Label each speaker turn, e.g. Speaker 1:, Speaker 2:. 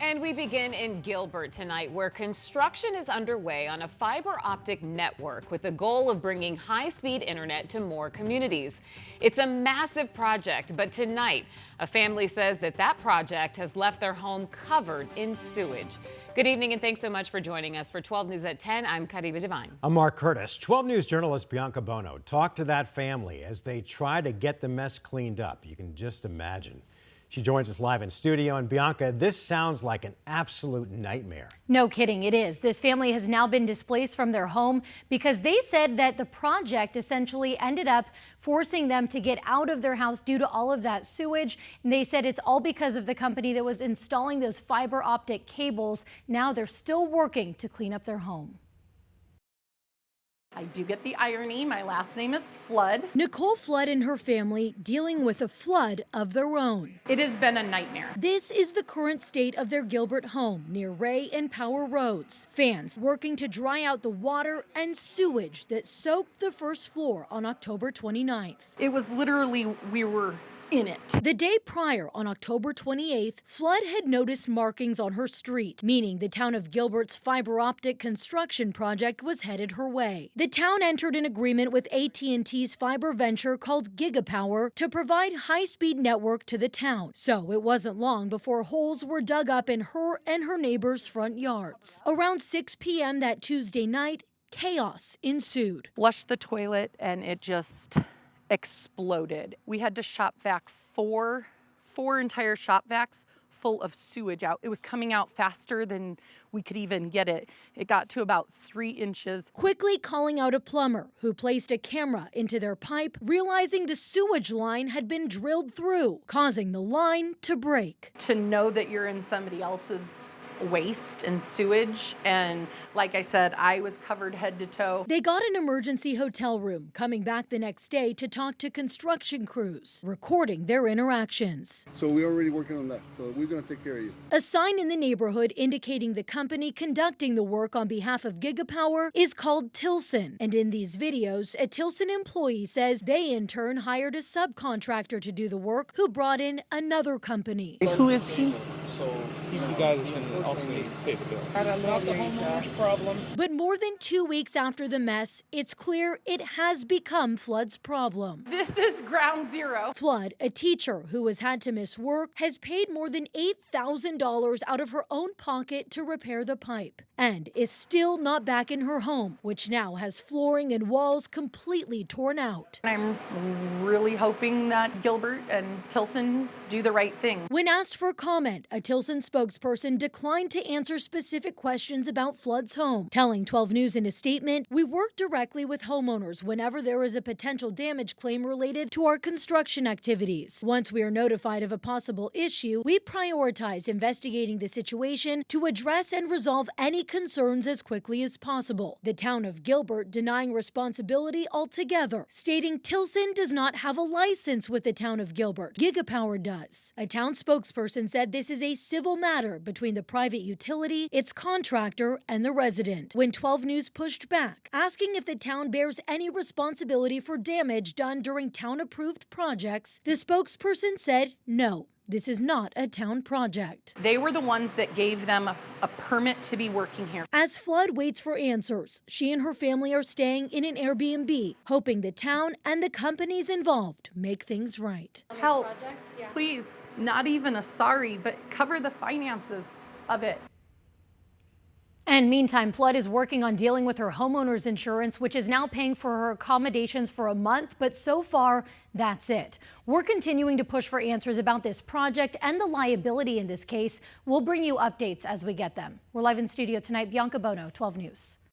Speaker 1: And we begin in Gilbert tonight, where construction is underway on a fiber optic network with the goal of bringing high-speed internet to more communities. It's a massive project, but tonight, a family says that project has left their home covered in sewage. Good evening and thanks so much for joining us. For 12 News at 10, I'm Kariba Devine.
Speaker 2: I'm Mark Curtis. 12 News journalist Bianca Bono talked to that family as they try to get the mess cleaned up. You can just imagine. She joins us live in studio. And Bianca, this sounds like an absolute nightmare.
Speaker 3: No kidding, it is. This family has now been displaced from their home because they said that the project essentially ended up forcing them to get out of their house due to all of that sewage. And they said it's all because of the company that was installing those fiber optic cables. Now they're still working to clean up their home.
Speaker 4: I do get the irony. My last name is Flood.
Speaker 3: Nicole Flood and her family dealing with a flood of their own.
Speaker 4: It has been a nightmare.
Speaker 3: This is the current state of their Gilbert home near Ray and Power Roads. Fans working to dry out the water and sewage that soaked the first floor on October 29th.
Speaker 4: It was literally, we were in it.
Speaker 3: The day prior, on October 28th, Flood had noticed markings on her street, meaning the town of Gilbert's fiber optic construction project was headed her way. The town entered an agreement with AT&T's fiber venture called Gigapower to provide high-speed network to the town. So it wasn't long before holes were dug up in her and her neighbors' front yards. Around 6 p.m. that Tuesday night, chaos ensued.
Speaker 4: Flushed the toilet and it just exploded. We had to shop vac four entire shop vacs full of sewage out. It was coming out faster than we could even get it. It got to about 3 inches.
Speaker 3: Quickly calling out a plumber who placed a camera into their pipe, realizing the sewage line had been drilled through, causing the line to break.
Speaker 4: To know that you're in somebody else's waste and sewage, and like I said, I was covered head to toe.
Speaker 3: They got an emergency hotel room, coming back the next day to talk to construction crews, recording their interactions.
Speaker 5: So we're already working on that, so we're going to take care of you.
Speaker 3: A sign in the neighborhood indicating the company conducting the work on behalf of Gigapower is called Tilson, and in these videos, a Tilson employee says they in turn hired a subcontractor to do the work who brought in another company.
Speaker 4: Who is he?
Speaker 6: So he's the guy that's going to ultimately pay the bill. It's not the homeowner's problem.
Speaker 3: But more than 2 weeks after the mess, it's clear it has become Flood's problem.
Speaker 4: This is ground zero.
Speaker 3: Flood, a teacher who has had to miss work, has paid more than $8,000 out of her own pocket to repair the pipe and is still not back in her home, which now has flooring and walls completely torn out.
Speaker 4: I'm really hoping that Gilbert and Tilson do the right thing.
Speaker 3: When asked for comment, a Tilson spokesperson declined to answer specific questions about Flood's home, telling 12 News in a statement, "We work directly with homeowners whenever there is a potential damage claim related to our construction activities. Once we are notified of a possible issue, we prioritize investigating the situation to address and resolve any concerns as quickly as possible." The town of Gilbert denying responsibility altogether, stating Tilson does not have a license with the town of Gilbert. Gigapower does. A town spokesperson said this is a civil matter between the private utility, its contractor, and the resident. When 12 News pushed back, asking if the town bears any responsibility for damage done during town-approved projects, the spokesperson said no. This is not a town project.
Speaker 4: They were the ones that gave them a permit to be working here.
Speaker 3: As Flood waits for answers, she and her family are staying in an Airbnb, hoping the town and the companies involved make things right.
Speaker 4: Help, please. Not even a sorry, but cover the finances of it.
Speaker 3: And meantime, Flood is working on dealing with her homeowner's insurance, which is now paying for her accommodations for a month. But so far, that's it. We're continuing to push for answers about this project and the liability in this case. We'll bring you updates as we get them. We're live in studio tonight. Bianca Bono, 12 News.